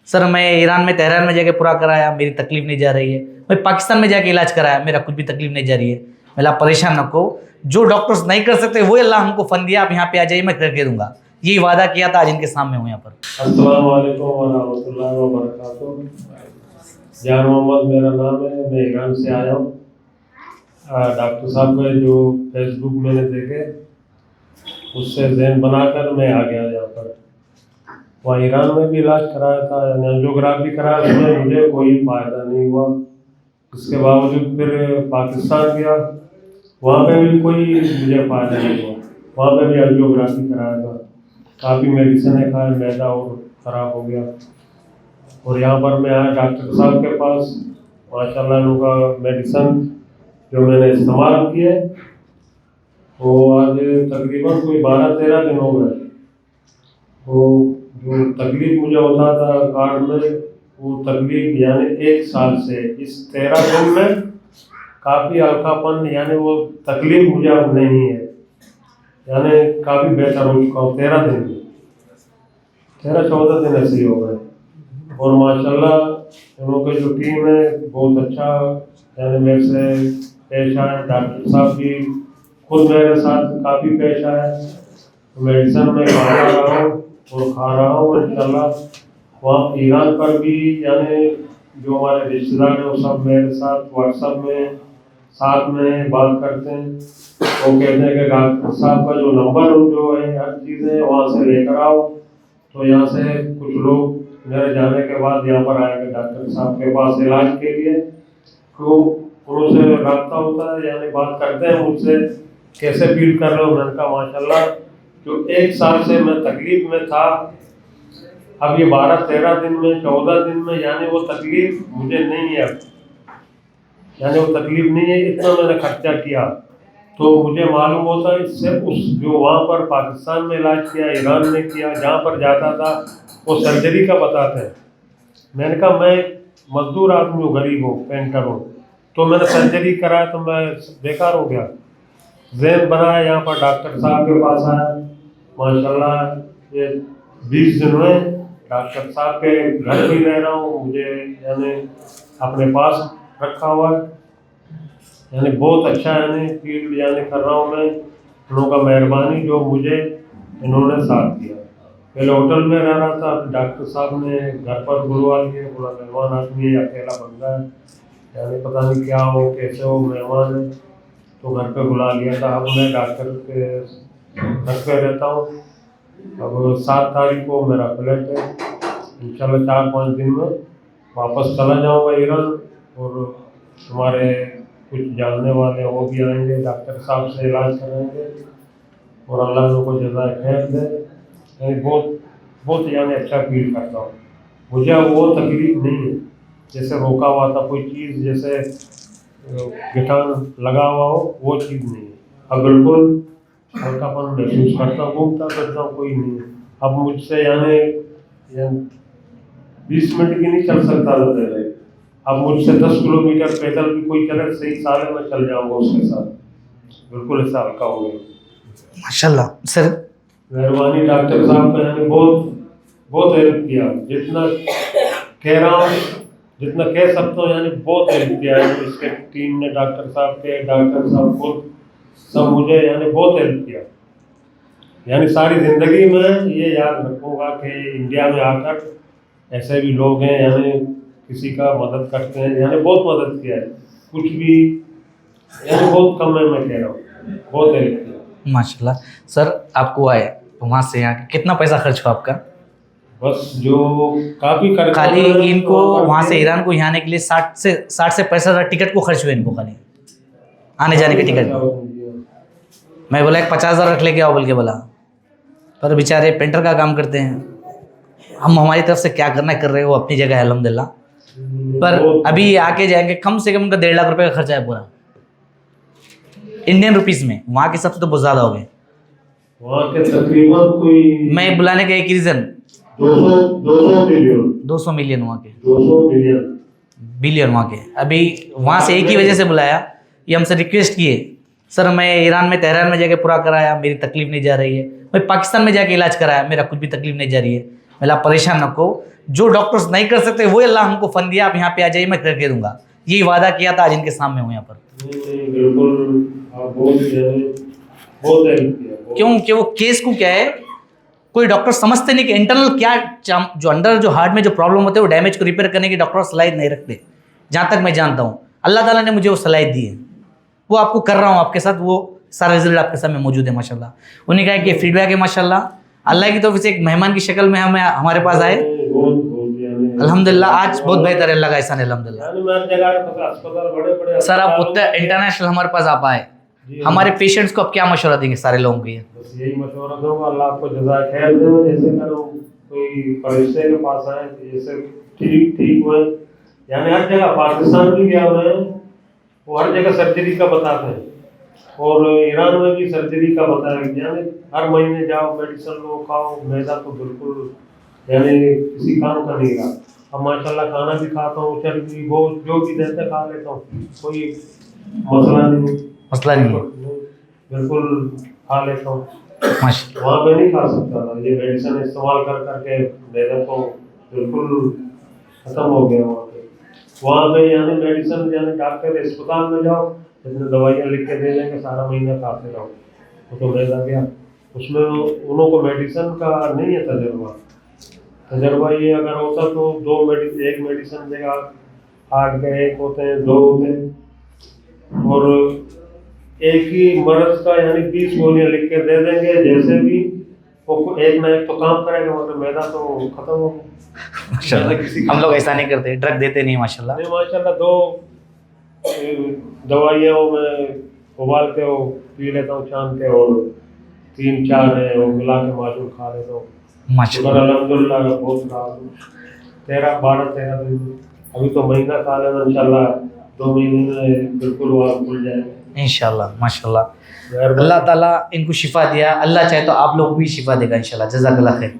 Sir मैं Iran में Tehran में जाके पूरा कराया, मेरी तकलीफ नहीं जा रही है। मैं पाकिस्तान में जाके इलाज कराया, मेरा कुछ भी तकलीफ नहीं जा रही है। मैं आप परेशान न हो, जो डॉक्टर्स नहीं कर सकते वो अल्लाह हमको फन दिया, आप यहाँ पे आ जाइए, मैं करके दूंगा। यही वादा किया था, आज इनके सामने हूँ यहाँ पर। अस्सलाम वालेकुम व रहमतुल्लाहि व बरकातुहू। जान मोहम्मद मेरा नाम है, मैं ईरान से आया हूँ। डॉक्टर साहब का जो फेसबुक मैंने देखे, उससे जहन बनाकर मैं आ गया यहाँ पर। वहाँ ईरान में भी इलाज कराया था, एंजियोग्राफी कराया, उसमें मुझे कोई फ़ायदा नहीं हुआ। इसके बावजूद फिर पाकिस्तान गया, वहाँ पे भी कोई मुझे फ़ायदा नहीं हुआ। वहाँ पे भी एंजियोग्राफी कराया था, काफ़ी मेडिसिन खाया, मैदा और ख़राब हो गया। और यहाँ पर मैं आया डॉक्टर साहब के पास, माशाल्लाह उनका मेडिसिन जो मैंने इस्तेमाल किए वो आज तकरीबन कोई 12-13 दिन हो गए। वो जो तकलीफ मुझे होता था कार्ड में, वो तकलीफ यानी 1 साल से इस 13 दिन में काफ़ी हल्कापन, यानी वो तकलीफ मुझे अब नहीं है, यानी काफ़ी बेहतर हो चुका हूँ। 13 दिन में 13-14 दिन ऐसे ही हो गए। और माशाल्लाह उन लोगों की जो टीम है बहुत अच्छा, यानी मेरे से पेश आए। डॉक्टर साहब भी खुद मेरे साथ काफ़ी पेश आए। मेडिसिन में खा रहा हूँ और खा रहा हूँ इंशाल्लाह। वहाँ ईरान पर भी यानी जो हमारे रिश्तेदार हैं वो सब मेरे साथ व्हाट्सएप में साथ में बात करते हैं। वो कहते हैं कि डॉक्टर साहब का जो नंबर जो है, हर चीज़ें वहाँ से लेकर आओ। तो यहाँ से कुछ लोग मेरे जाने के बाद यहाँ पर आएंगे डॉक्टर साहब के पास इलाज के लिए। तो उनसे रब्ता होता है, यानी बात करते हैं मुझसे, कैसे फील कर रहे हो। मैंने कहा माशाल्लाह जो 1 साल से मैं तकलीफ में था, अब ये 12-13 दिन में 14 दिन में यानी वो तकलीफ मुझे नहीं है। यानी वो तकलीफ नहीं है, इतना मैंने खर्चा किया। तो मुझे मालूम होता है इससे, उस जो वहाँ पर पाकिस्तान में इलाज किया, ईरान में किया, जहाँ पर जाता था वो सर्जरी का बताते हैं। मैंने कहा मैं मजदूर आदमी हूँ, गरीब हूँ, पेंटर हूँ, तो मैंने सर्जरी कराया तो मैं बेकार हो गया। जहन बनाया, यहाँ पर डॉक्टर साहब के पास आया, माशाल्लाह ये 20 दिन हुए डॉक्टर साहब के घर भी रह रहा हूँ। मुझे यानी अपने पास रखा हुआ है, यानी बहुत अच्छा यानी फील यानी कर रहा हूँ मैं। उन लोगों का मेहरबानी जो मुझे इन्होंने साथ दिया। पहले होटल में रह रहा था, डॉक्टर साहब ने घर पर बुलवा लिए, बोला मेहमान आदमी है, अकेला बंदा है, यानी पता नहीं क्या हो कैसे हो, मेहमान है, तो घर पे बुला लिया था। अब मैं डॉक्टर के घर पे रहता हूँ। अब 7 तारीख को मेरा फ्लैट है, इंशाल्लाह 4-5 दिन में वापस चला जाऊँगा ईरान। और हमारे कुछ जानने वाले हैं वो भी आएंगे, डॉक्टर साहब से इलाज कराएंगे और अल्लाह उनको जज़ाए खैर दे। यानी बहुत बहुत यानी अच्छा फील करता हूँ। मुझे अब वो तकलीफ नहीं है जैसे रोका हुआ था कोई चीज़, जैसे गिटार लगा हुआ हो, वो चीज़ नहीं है। अब बिल्कुल हल्कापन महसूस करता हूँ, घूमता फिरता हूँ, कोई नहीं है। अब मुझसे यानी 20 मिनट भी नहीं चल सकता था पहले। अब मुझसे 10 किलोमीटर पैदल भी कोई चले, सही साल में चल जाऊँगा उसके साथ, बिल्कुल ऐसा हल्का हो गया। माशाल्लाह सर, मेहरबानी डॉक्टर साहब का, यानी बहुत बहुत हेल्प किया। जितना कह रहा हूँ, जितना कह सकता हूँ, यानी बहुत हेल्प किया है इसके टीम ने, डॉक्टर साहब खुद सब मुझे यानी बहुत हेल्प किया। यानी सारी ज़िंदगी में ये याद रखूँगा कि इंडिया में आकर ऐसे भी लोग हैं, यानी किसी का मदद करते हैं, यानी बहुत मदद किया है। कुछ भी यानी बहुत कम है, मैं कह रहा हूँ, बहुत हेल्प किया। माशाल्लाह सर, आपको आए वहाँ से यहाँ कितना पैसा खर्च हुआ आपका? बस जो काफ़ी खर्च खाली इनको वहाँ से ईरान को यहाँ आने के लिए 60 से 65 हज़ार टिकट को खर्च हुए इनको, खाली आने जाने के टिकट को। मैं बोला 50,000 रख लेके आओ बोल के बोला, पर बेचारे पेंटर का काम करते हैं। हम हमारी तरफ से क्या करना कर रहे हो, अपनी जगह है अल्हम्दुलिल्लाह। पर अभी आके जाएंगे, कम से कम उनका 1.5 लाख रुपए का खर्चा है पूरा इंडियन रुपीज़ में। वहाँ के सबसे तो बहुत ज़्यादा हो गए। वहाँ के तकरीबन कोई मैं बुलाने का एक रीज़न 200 मिलियन वहाँ के, 200 मिलियन बिलियन वहाँ के। अभी वहाँ से एक ही वजह से बुलाया, ये हमसे रिक्वेस्ट किए, सर मैं ईरान में तेहरान में जाके पूरा कराया, मेरी तकलीफ नहीं जा रही है। मैं पाकिस्तान में जाके इलाज कराया, मेरा कुछ भी तकलीफ नहीं जा रही है। मैंने आप परेशान न को, जो डॉक्टर्स नहीं कर सकते वो अल्लाह हमको फन दिया, आप यहाँ पे आ जाइए मैं करके दूंगा, यही वादा किया था, आज इनके सामने हूँ यहाँ पर। नहीं, बिल्कुल आप बहुत हेल्प किया। क्योंकि वो केस को क्या है, कोई डॉक्टर समझते नहीं कि इंटरनल क्या जो अंडर जो हार्ट में जो प्रॉब्लम होते हैं वो डैमेज को रिपेयर करने की डॉक्टर सलाह नहीं रखते, जहाँ तक मैं जानता हूँ। अल्लाह ताला ने मुझे वो सलाह दी है, वो आपको कर रहा हूँ आपके साथ, वो सारा रिजल्ट आपके सामने मौजूद है माशाल्लाह। उन्हें कहा कि फीडबैक है माशाल्लाह, अल्लाह की तरफ से एक मेहमान की शक्ल में हमारे पास आए, अल्हम्दुलिल्लाह आज बहुत बेहतर है, अल्लाह का एहसान है अल्हम्दुलिल्लाह। सर आप उत्तर इंटरनेशनल हमारे पास आप आए, हमारे पेशेंट्स को आप क्या मशवरा देंगे सारे लोगों को? ये बस यही मशवरा दूंगा, अल्लाह आपको जज़ाए खैर दे। जैसे करो कोई फरिश्ते के पास आए जैसे ठीक हुए, यानी हर जगह पाकिस्तान भी गया हुए हैं, वो हर जगह सर्जरी का बताते हैं, और ईरान में भी सर्जरी का बताया, यानी हर महीने जाओ मेडिसिन लो खाओ, मैदा तो बिल्कुल यानी किसी काम का नहीं रहा। अब माशाल्लाह खाना भी खाता हूँ, चर्बी वो जो भी देते खा लेता हूँ, कोई मसला नहीं है बिल्कुल खा लेता हूँ। माशाल्लाह। वहाँ पे नहीं खा सकता था, ये मेडिसिन इस्तेमाल कर करके मैदा तो बिल्कुल खत्म हो गया वहाँ पे यानी मेडिसिन, यानी डॉक्टर अस्पताल में जाओ, जितने दवाइयाँ लिख के दे देंगे, सारा महीना खाते रहो, वो तो मैदा गया उसमें। उन को मेडिसिन का नहीं है तजर्बा ये अगर होता तो एक मेडिसिन देगा, हार्ट के एक होते हैं, 2 होते हैं, और एक ही मर्ज का यानी 20 गोलियां लिख के दे देंगे, जैसे भी वो एक ना एक तो काम करेगा, मगर मैदा तो खत्म हो गया माशाल्लाह। हम लोग ऐसा नहीं करते, ड्रग देते नहीं माशाल्लाह। नहीं माशाल्लाह, 2 दवाइयाँ मैं उबाल के वो पी लेता हूँ शाम के, और 3-4 है वो मिला के माजून खा लेता हूँ माशाल्लाह। अल्हम्दुलिल्लाह बहुत खराब 12-13 दिन, अभी तो महीना खा लेना, इंशाल्लाह 2 महीने में बिल्कुल वो खुल जाएगा इंशाल्लाह माशाल्लाह। अल्लाह ताला इनको शिफा दिया, अल्लाह चाहे तो आप लोग भी शिफा देगा इंशाल्लाह। जज़ाकल्लाह खैर।